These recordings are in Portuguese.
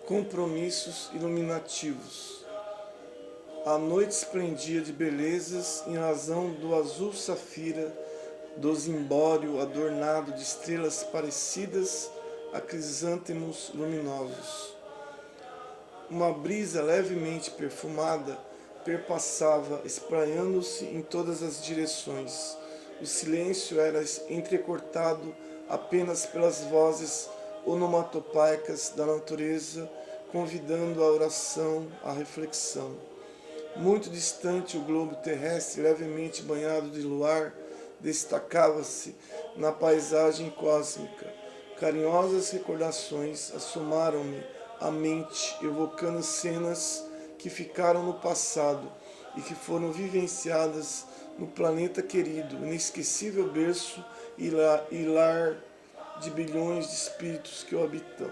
compromissos iluminativos. A noite esplendia de belezas em razão do azul safira do zimbório adornado de estrelas parecidas a crisântemos luminosos. Uma brisa levemente perfumada perpassava, espraiando-se em todas as direções. O silêncio era entrecortado apenas pelas vozes onomatopeicas da natureza, convidando à oração, à reflexão. Muito distante, o globo terrestre, levemente banhado de luar, destacava-se na paisagem cósmica. Carinhosas recordações assomaram-me à mente, evocando cenas que ficaram no passado e que foram vivenciadas no planeta querido, inesquecível berço e lar de bilhões de espíritos que o habitam.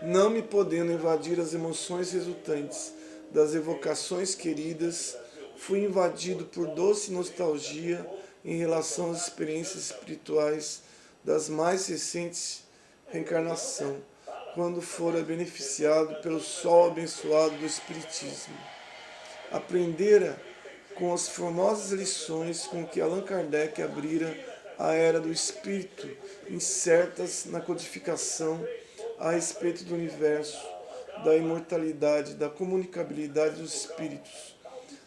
Não me podendo invadir as emoções resultantes das evocações queridas, fui invadido por doce nostalgia em relação às experiências espirituais das mais recentes reencarnação, quando fora beneficiado pelo sol abençoado do Espiritismo. Aprendera com as formosas lições com que Allan Kardec abrira a era do Espírito, incertas na codificação a respeito do universo, da imortalidade, da comunicabilidade dos espíritos,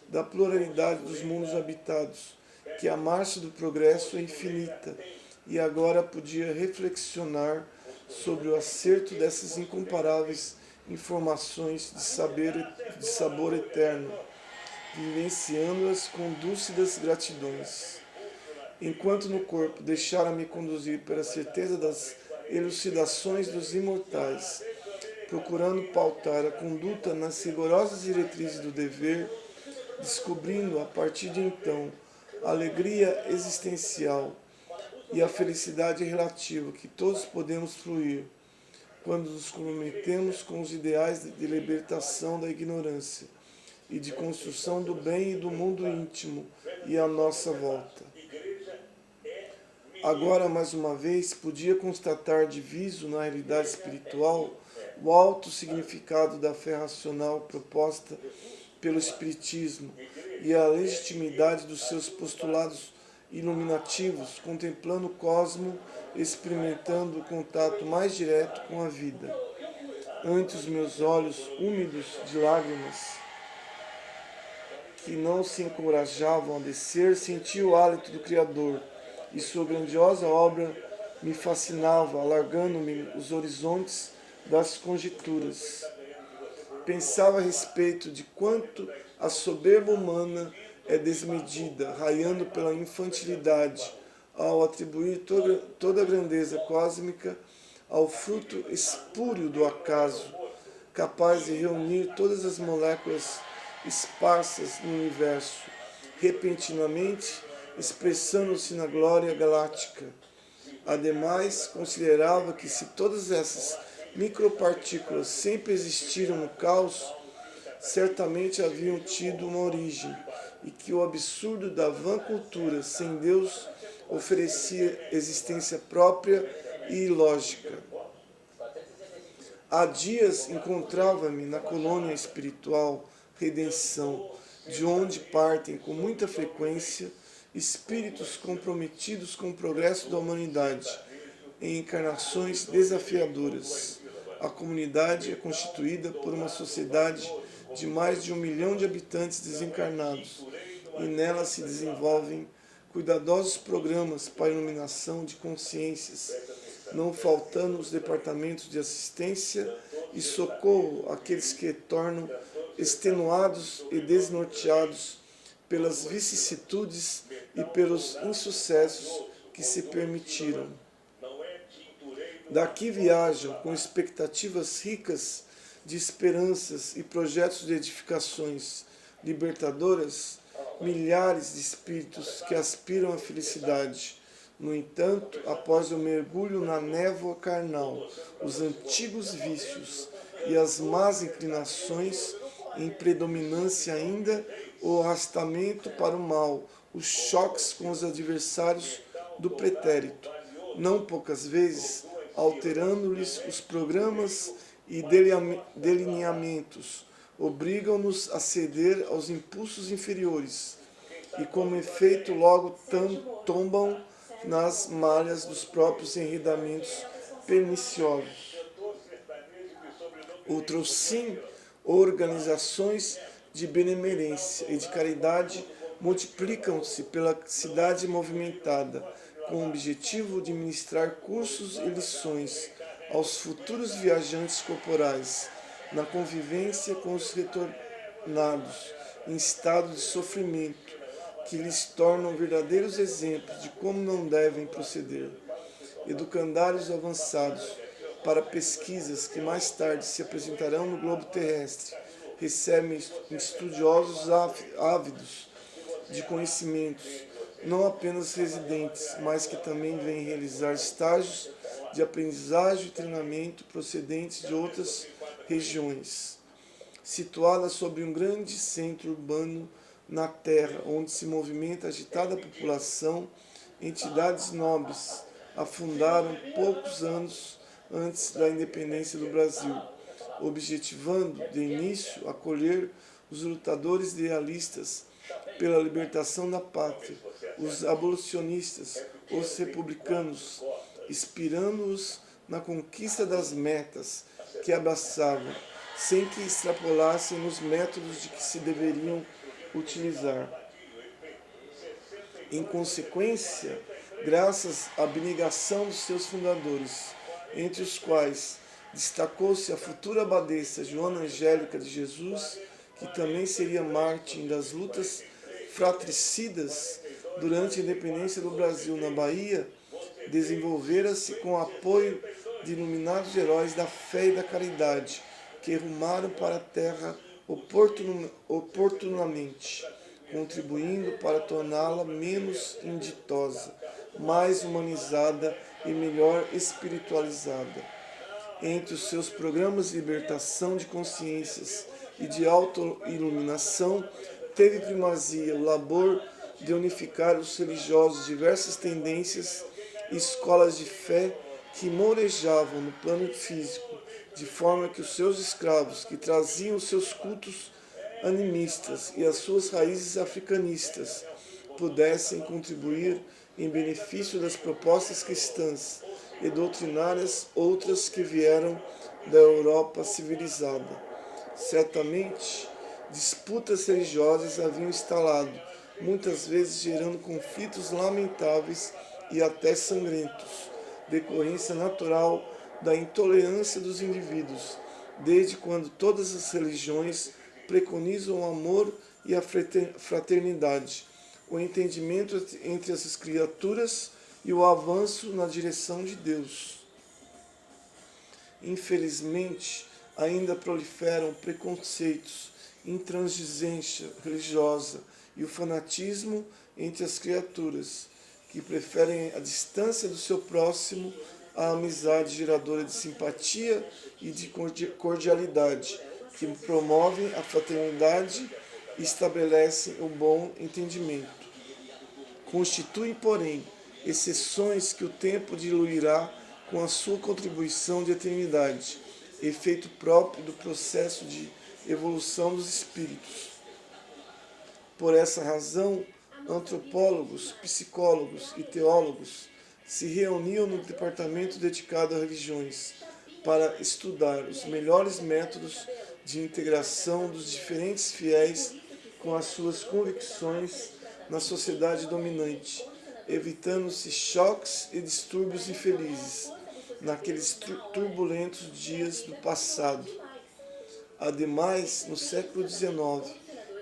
da pluralidade dos mundos habitados, que a marcha do progresso é infinita, e agora podia reflexionar sobre o acerto dessas incomparáveis informações de sabor eterno, vivenciando-as com dúlcidas gratidões. Enquanto no corpo deixara-me conduzir pela certeza das elucidações dos imortais, procurando pautar a conduta nas rigorosas diretrizes do dever, descobrindo a partir de então a alegria existencial e a felicidade relativa que todos podemos fruir quando nos comprometemos com os ideais de libertação da ignorância e de construção do bem e do mundo íntimo e à nossa volta. Agora, mais uma vez, podia constatar diviso na realidade espiritual o alto significado da fé racional proposta pelo Espiritismo e a legitimidade dos seus postulados iluminativos, contemplando o cosmo, experimentando o contato mais direto com a vida. Ante os meus olhos úmidos de lágrimas, que não se encorajavam a descer, senti o hálito do Criador, e sua grandiosa obra me fascinava, alargando-me os horizontes das conjecturas. Pensava a respeito de quanto a soberba humana é desmedida, raiando pela infantilidade, ao atribuir toda a grandeza cósmica ao fruto espúrio do acaso, capaz de reunir todas as moléculas esparsas no universo, repentinamente expressando-se na glória galáctica. Ademais, considerava que se todas essas micropartículas sempre existiram no caos, certamente haviam tido uma origem, e que o absurdo da vã cultura sem Deus oferecia existência própria e ilógica. Há dias encontrava-me na colônia espiritual Redenção, de onde partem com muita frequência espíritos comprometidos com o progresso da humanidade em encarnações desafiadoras. A comunidade é constituída por uma sociedade de mais de 1 milhão de habitantes desencarnados, e nela se desenvolvem cuidadosos programas para a iluminação de consciências, não faltando os departamentos de assistência e socorro àqueles que tornam extenuados e desnorteados pelas vicissitudes e pelos insucessos que se permitiram. Daqui viajam com expectativas ricas de esperanças e projetos de edificações libertadoras milhares de espíritos que aspiram à felicidade. No entanto, após o mergulho na névoa carnal, os antigos vícios e as más inclinações, em predominância ainda o arrastamento para o mal, os choques com os adversários do pretérito, não poucas vezes alterando-lhes os programas e delineamentos, obrigam-nos a ceder aos impulsos inferiores e, como efeito, logo tombam nas malhas dos próprios enredamentos perniciosos. Outros sim, organizações de benemerência e de caridade multiplicam-se pela cidade movimentada, com o objetivo de ministrar cursos e lições aos futuros viajantes corporais, na convivência com os retornados em estado de sofrimento, que lhes tornam verdadeiros exemplos de como não devem proceder. Educandários avançados para pesquisas que mais tarde se apresentarão no globo terrestre, recebem estudiosos ávidos de conhecimentos, não apenas residentes, mas que também vêm realizar estágios de aprendizagem e treinamento procedentes de outras regiões. Situada sobre um grande centro urbano na terra, onde se movimenta a agitada população, entidades nobres afundaram poucos anos antes da independência do Brasil, objetivando, de início, acolher os lutadores idealistas pela libertação da pátria, os abolicionistas, os republicanos, inspirando-os na conquista das metas que abraçavam, sem que extrapolassem nos métodos de que se deveriam utilizar. Em consequência, graças à abnegação dos seus fundadores, entre os quais destacou-se a futura abadesa Joana Angélica de Jesus, que também seria mártir das lutas fratricidas durante a independência do Brasil na Bahia, desenvolvera-se com o apoio de iluminados heróis da fé e da caridade, que rumaram para a terra oportunamente, contribuindo para torná-la menos inditosa, mais humanizada e melhor espiritualizada. Entre os seus programas de libertação de consciências e de autoiluminação, teve primazia o labor de unificar os religiosos de diversas tendências e escolas de fé que morejavam no plano físico, de forma que os seus escravos, que traziam os seus cultos animistas e as suas raízes africanistas, pudessem contribuir em benefício das propostas cristãs e doutrinárias outras que vieram da Europa civilizada. Certamente, disputas religiosas haviam instalado, muitas vezes gerando conflitos lamentáveis e até sangrentos, decorrência natural da intolerância dos indivíduos, desde quando todas as religiões preconizam o amor e a fraternidade, o entendimento entre as criaturas e o avanço na direção de Deus. Infelizmente, ainda proliferam preconceitos, intransigência religiosa e o fanatismo entre as criaturas, que preferem a distância do seu próximo à amizade geradora de simpatia e de cordialidade, que promovem a fraternidade e estabelecem o bom entendimento. Constituem, porém, exceções que o tempo diluirá com a sua contribuição de eternidade, efeito próprio do processo de evolução dos espíritos. Por essa razão, antropólogos, psicólogos e teólogos se reuniam no departamento dedicado a religiões para estudar os melhores métodos de integração dos diferentes fiéis com as suas convicções na sociedade dominante, evitando-se choques e distúrbios infelizes naqueles turbulentos dias do passado. Ademais, no século XIX,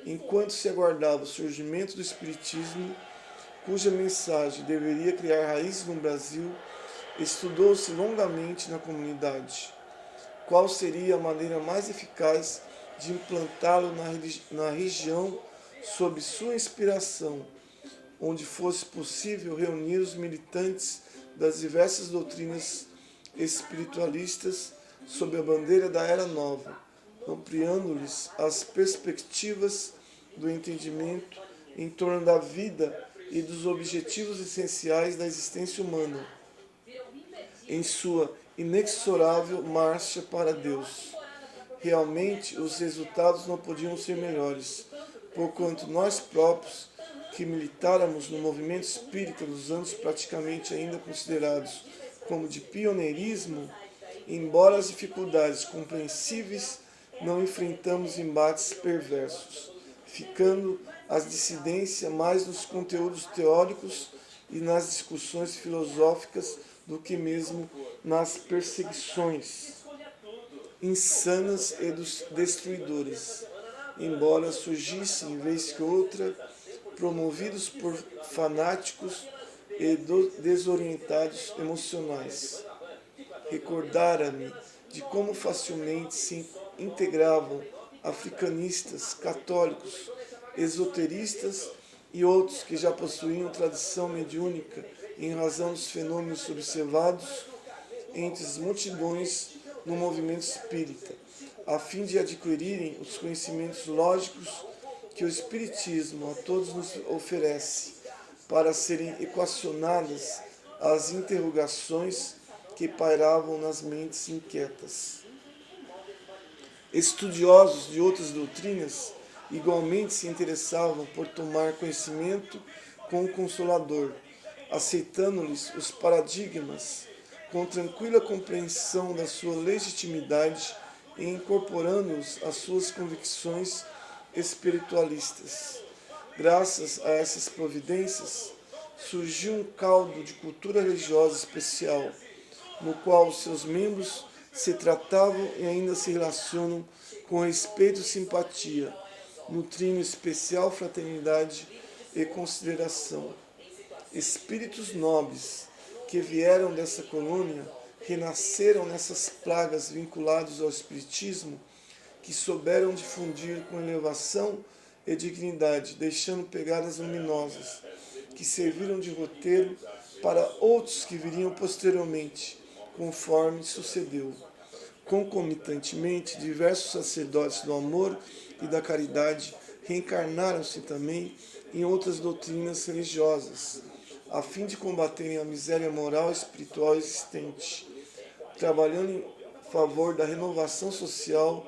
enquanto se aguardava o surgimento do Espiritismo, cuja mensagem deveria criar raízes no Brasil, estudou-se longamente na comunidade qual seria a maneira mais eficaz de implantá-lo na região sob sua inspiração, onde fosse possível reunir os militantes das diversas doutrinas espiritualistas sob a bandeira da Era Nova, ampliando-lhes as perspectivas do entendimento em torno da vida e dos objetivos essenciais da existência humana, em sua inexorável marcha para Deus. Realmente, os resultados não podiam ser melhores, porquanto nós próprios, que militáramos no movimento espírita nos anos praticamente ainda considerados como de pioneirismo, embora as dificuldades compreensíveis, não enfrentamos embates perversos, ficando as dissidências mais nos conteúdos teóricos e nas discussões filosóficas do que mesmo nas perseguições insanas e destruidoras, embora surgissem vez que outra, promovidos por fanáticos e desorientados emocionais. Recordara-me de como facilmente se integravam africanistas, católicos, esoteristas e outros que já possuíam tradição mediúnica em razão dos fenômenos observados entre as multidões no movimento espírita, a fim de adquirirem os conhecimentos lógicos que o Espiritismo a todos nos oferece, para serem equacionadas as interrogações que pairavam nas mentes inquietas. Estudiosos de outras doutrinas igualmente se interessavam por tomar conhecimento com o Consolador, aceitando-lhes os paradigmas com tranquila compreensão da sua legitimidade e incorporando-os às suas convicções espiritualistas. Graças a essas providências, surgiu um caldo de cultura religiosa especial, no qual seus membros se tratavam e ainda se relacionam com respeito e simpatia, nutrindo especial fraternidade e consideração. Espíritos nobres que vieram dessa colônia renasceram nessas plagas vinculados ao espiritismo, que souberam difundir com elevação e dignidade, deixando pegadas luminosas, que serviram de roteiro para outros que viriam posteriormente, conforme sucedeu. Concomitantemente, diversos sacerdotes do amor e da caridade reencarnaram-se também em outras doutrinas religiosas, a fim de combaterem a miséria moral e espiritual existente, trabalhando em favor da renovação social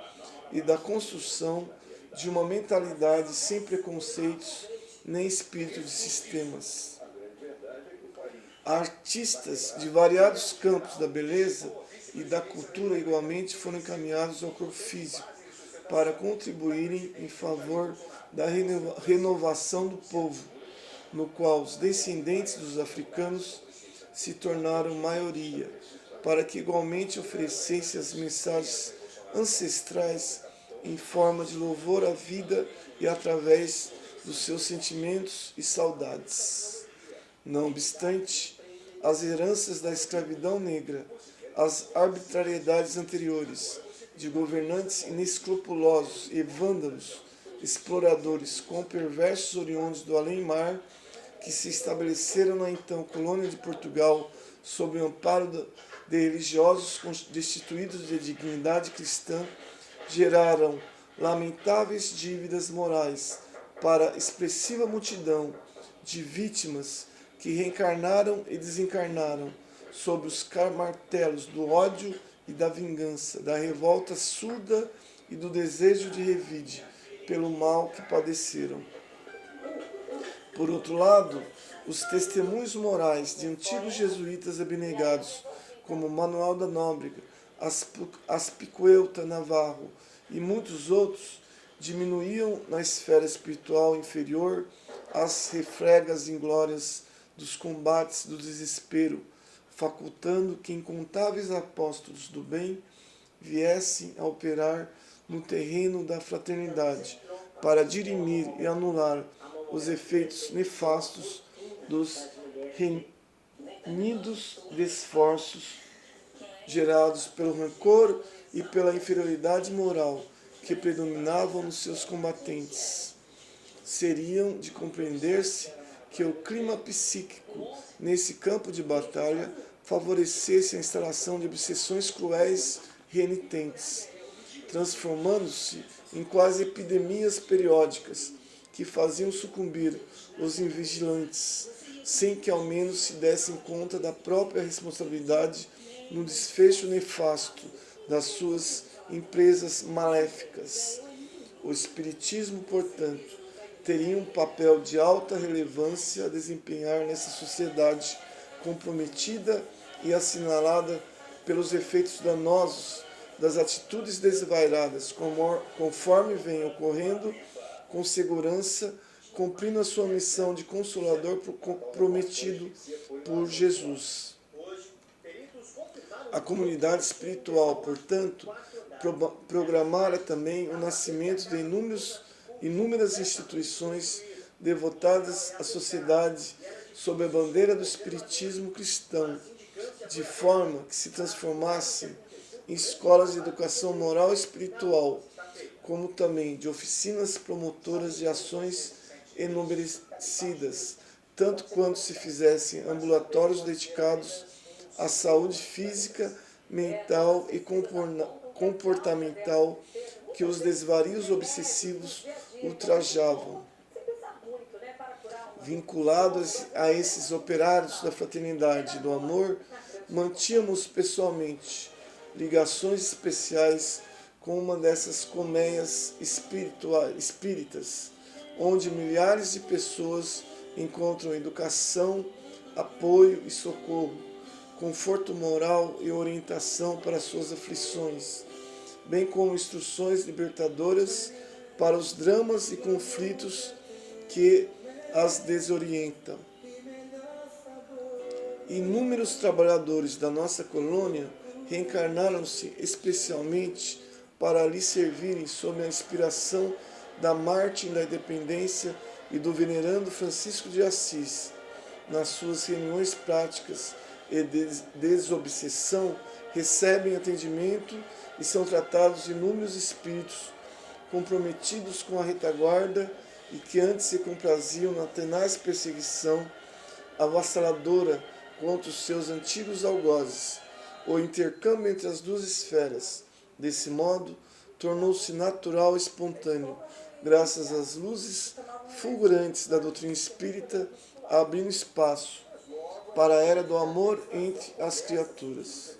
e da construção de uma mentalidade sem preconceitos nem espírito de sistemas. Artistas de variados campos da beleza e da cultura igualmente foram encaminhados ao corpo físico para contribuírem em favor da renovação do povo, no qual os descendentes dos africanos se tornaram maioria, para que igualmente oferecessem as mensagens ancestrais em forma de louvor à vida e através dos seus sentimentos e saudades. Não obstante, as heranças da escravidão negra, as arbitrariedades anteriores de governantes inescrupulosos e vândalos, exploradores com perversos oriundos do além-mar, que se estabeleceram na então colônia de Portugal sob o amparo de religiosos destituídos de dignidade cristã, geraram lamentáveis dívidas morais para a expressiva multidão de vítimas que reencarnaram e desencarnaram sob os martelos do ódio e da vingança, da revolta surda e do desejo de revide pelo mal que padeceram. Por outro lado, os testemunhos morais de antigos jesuítas abnegados, como Manuel da Nóbrega, Aspicueta Navarro e muitos outros, diminuíam na esfera espiritual inferior as refregas inglórias dos combates do desespero, facultando que incontáveis apóstolos do bem viessem a operar no terreno da fraternidade, para dirimir e anular os efeitos nefastos dos renhidos esforços gerados pelo rancor e pela inferioridade moral que predominavam nos seus combatentes. Seriam de compreender-se que o clima psíquico nesse campo de batalha favorecesse a instalação de obsessões cruéis e renitentes, transformando-se em quase epidemias periódicas que faziam sucumbir os invigilantes, sem que ao menos se dessem conta da própria responsabilidade no desfecho nefasto das suas empresas maléficas. O Espiritismo, portanto, teria um papel de alta relevância a desempenhar nessa sociedade comprometida e assinalada pelos efeitos danosos das atitudes desvairadas, conforme vem ocorrendo com segurança, cumprindo a sua missão de consolador prometido por Jesus. A comunidade espiritual, portanto, programara também o nascimento de inúmeras instituições devotadas à sociedade sob a bandeira do espiritismo cristão, de forma que se transformassem em escolas de educação moral e espiritual, como também de oficinas promotoras de ações enobrecidas, tanto quanto se fizessem ambulatórios dedicados à saúde física, mental e comportamental que os desvarios obsessivos ultrajavam. Vinculados a esses operários da fraternidade e do amor, mantínhamos pessoalmente ligações especiais com uma dessas colmeias espíritas, onde milhares de pessoas encontram educação, apoio e socorro, conforto moral e orientação para suas aflições, bem como instruções libertadoras para os dramas e conflitos que as desorientam. Inúmeros trabalhadores da nossa colônia reencarnaram-se especialmente para lhe servirem sob a inspiração da Martim da Independência e do venerando Francisco de Assis. Nas suas reuniões práticas e desobsessão, recebem atendimento e são tratados inúmeros espíritos comprometidos com a retaguarda e que antes se compraziam na tenaz perseguição avassaladora contra os seus antigos algozes. O intercâmbio entre as duas esferas, desse modo, tornou-se natural e espontâneo, graças às luzes fulgurantes da doutrina espírita, abrindo espaço para a era do amor entre as criaturas.